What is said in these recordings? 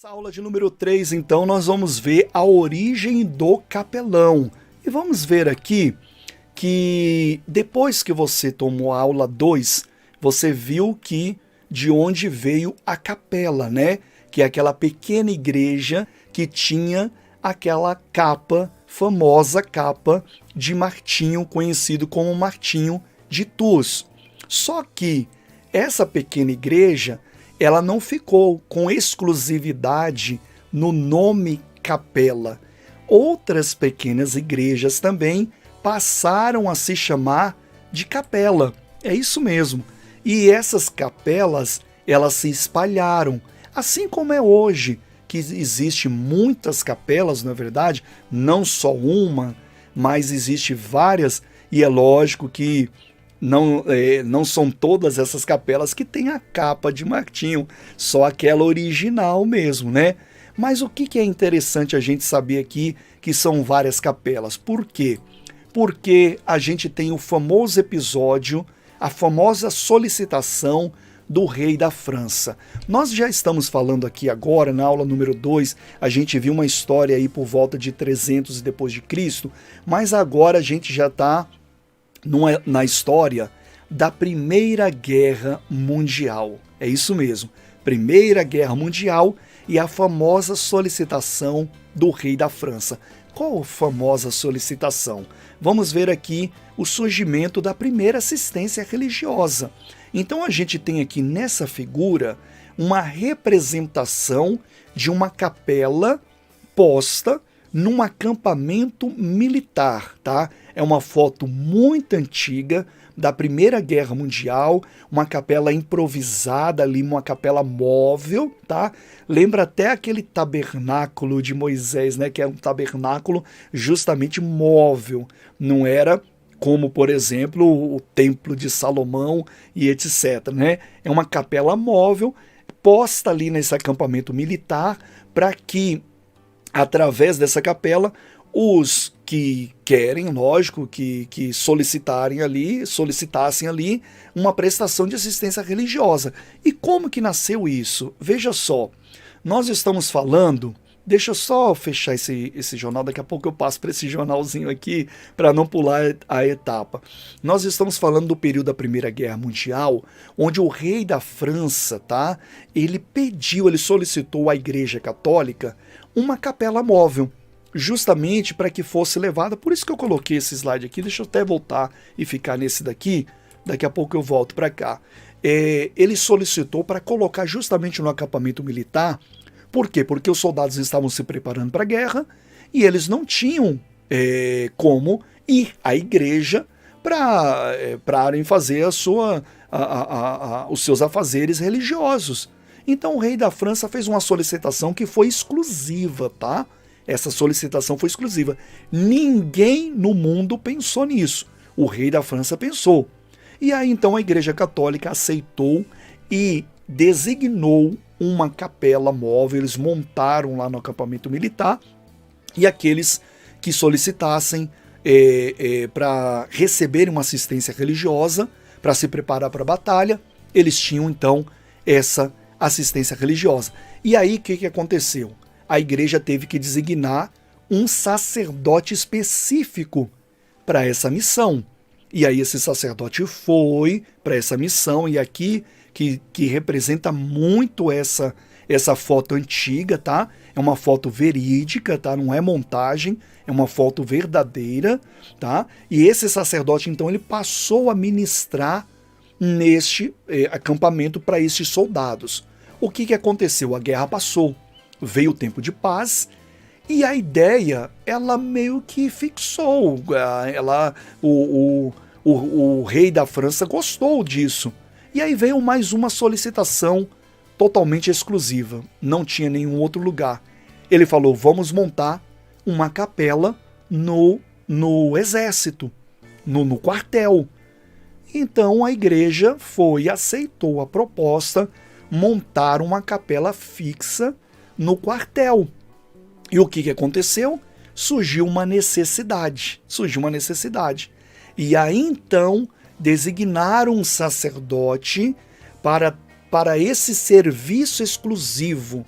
Nessa aula de número 3, então, nós vamos ver a origem do capelão. E vamos ver aqui que depois que você tomou a aula 2, você viu que de onde veio a capela, né? Que é aquela pequena igreja que tinha aquela capa, famosa capa de Martinho, conhecido como Martinho de Tours. Só que essa pequena igreja, ela não ficou com exclusividade no nome capela. Outras pequenas igrejas também passaram a se chamar de capela. É isso mesmo. E essas capelas, elas se espalharam, assim como é hoje, que existe muitas capelas, na verdade, não só uma, mas existe várias, e é lógico que não são todas essas capelas que têm a capa de Martinho, só aquela original mesmo, né? Mas o que é interessante a gente saber aqui que são várias capelas? Por quê? Porque a gente tem o famoso episódio, a famosa solicitação do rei da França. Nós já estamos falando aqui agora, na aula número 2, a gente viu uma história aí por volta de 300 depois de Cristo, mas agora a gente já está na história da Primeira Guerra Mundial. É isso mesmo, Primeira Guerra Mundial e a famosa solicitação do rei da França. Qual a famosa solicitação? Vamos ver aqui o surgimento da primeira assistência religiosa. Então a gente tem aqui nessa figura uma representação de uma capela posta num acampamento militar, tá? É uma foto muito antiga da Primeira Guerra Mundial, uma capela improvisada ali, uma capela móvel, tá? Lembra até aquele tabernáculo de Moisés, né? Que é um tabernáculo justamente móvel, não era como, por exemplo, o Templo de Salomão e etc, né? É uma capela móvel posta ali nesse acampamento militar para que, através dessa capela, os que querem, lógico, que solicitassem ali uma prestação de assistência religiosa. E como que nasceu isso? Veja só, nós estamos falando, deixa eu só fechar esse jornal, daqui a pouco eu passo para esse jornalzinho aqui, para não pular a etapa. Nós estamos falando do período da Primeira Guerra Mundial, onde o rei da França, tá? Ele solicitou à Igreja Católica uma capela móvel, justamente para que fosse levada, por isso que eu coloquei esse slide aqui, deixa eu até voltar e ficar nesse daqui a pouco eu volto para cá. Ele solicitou para colocar justamente no acampamento militar. Por quê? Porque os soldados estavam se preparando para a guerra e eles não tinham como ir à igreja para fazer os seus afazeres religiosos. Então o rei da França fez uma solicitação que foi exclusiva, tá? Essa solicitação foi exclusiva. Ninguém no mundo pensou nisso. O rei da França pensou. E aí então a Igreja Católica aceitou e designou uma capela móvel. Eles montaram lá no acampamento militar e aqueles que solicitassem para receberem uma assistência religiosa, para se preparar para a batalha, eles tinham então essa assistência religiosa. E aí o que aconteceu? A igreja teve que designar um sacerdote específico para essa missão. E aí esse sacerdote foi para essa missão, e aqui que representa muito essa foto antiga, tá? É uma foto verídica, tá? Não é montagem, é uma foto verdadeira, tá? E esse sacerdote, então, ele passou a ministrar neste acampamento para esses soldados. O que aconteceu? A guerra passou. Veio o tempo de paz e a ideia, ela meio que fixou. O rei da França gostou disso. E aí veio mais uma solicitação totalmente exclusiva. Não tinha nenhum outro lugar. Ele falou, vamos montar uma capela no exército, no quartel. Então a igreja aceitou a proposta, montar uma capela fixa no quartel. E o que aconteceu? Surgiu uma necessidade. E aí então designaram um sacerdote para esse serviço exclusivo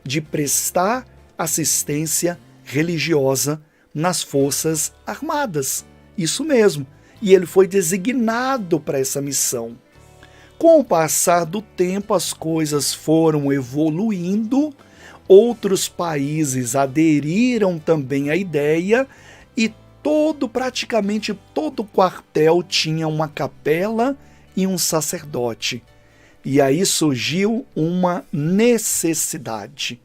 de prestar assistência religiosa nas Forças Armadas. Isso mesmo. E ele foi designado para essa missão. Com o passar do tempo, as coisas foram evoluindo, outros países aderiram também à ideia e praticamente todo quartel tinha uma capela e um sacerdote. E aí surgiu uma necessidade.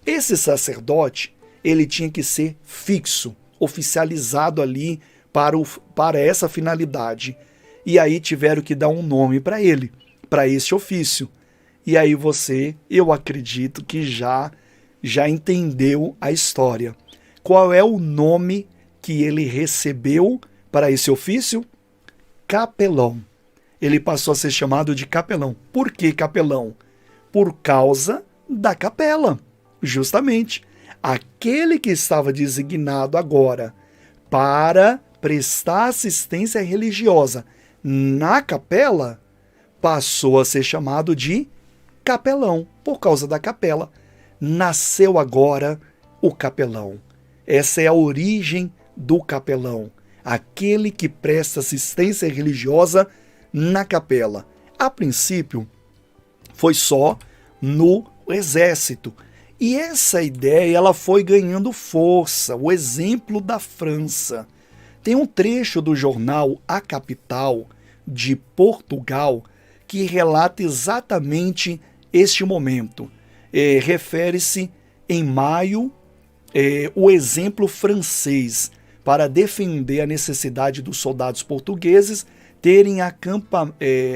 Esse sacerdote, ele tinha que ser fixo, oficializado ali para essa finalidade. E aí tiveram que dar um nome para ele, para esse ofício. E aí eu acredito que já entendeu a história. Qual é o nome que ele recebeu para esse ofício? Capelão. Ele passou a ser chamado de capelão. Por que capelão? Por causa da capela, justamente. Aquele que estava designado agora para prestar assistência religiosa na capela passou a ser chamado de capelão, por causa da capela. Nasceu agora o capelão. Essa é a origem do capelão, aquele que presta assistência religiosa na capela. A princípio, foi só no exército. E essa ideia ela foi ganhando força, o exemplo da França. Tem um trecho do jornal A Capital, de Portugal, que relata exatamente este momento. Refere-se em maio o exemplo francês para defender a necessidade dos soldados portugueses terem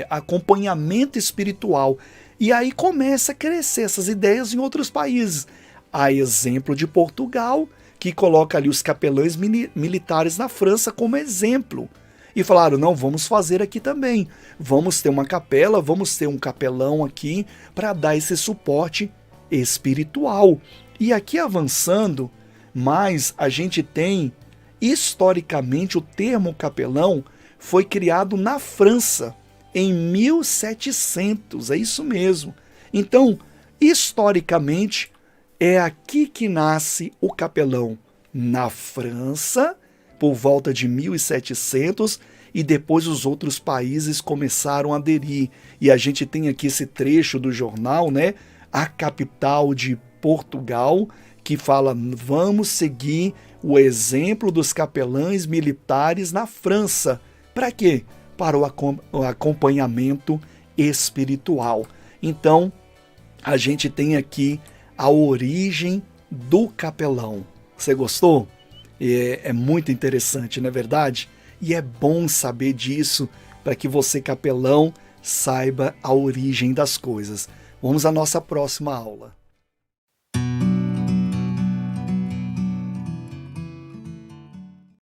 acompanhamento espiritual. E aí começa a crescer essas ideias em outros países. A exemplo de Portugal, que coloca ali os capelães militares na França como exemplo. E falaram, não, vamos fazer aqui também. Vamos ter uma capela, vamos ter um capelão aqui para dar esse suporte espiritual. E aqui avançando, mas a gente tem, historicamente, o termo capelão foi criado na França, em 1700, é isso mesmo. Então, historicamente, é aqui que nasce o capelão, na França, por volta de 1700, e depois os outros países começaram a aderir. E a gente tem aqui esse trecho do jornal, né? A Capital de Portugal, que fala, vamos seguir o exemplo dos capelães militares na França. Para quê? Para o acompanhamento espiritual. Então, a gente tem aqui a origem do capelão. Você gostou? É muito interessante, não é verdade? E é bom saber disso para que você, capelão, saiba a origem das coisas. Vamos à nossa próxima aula.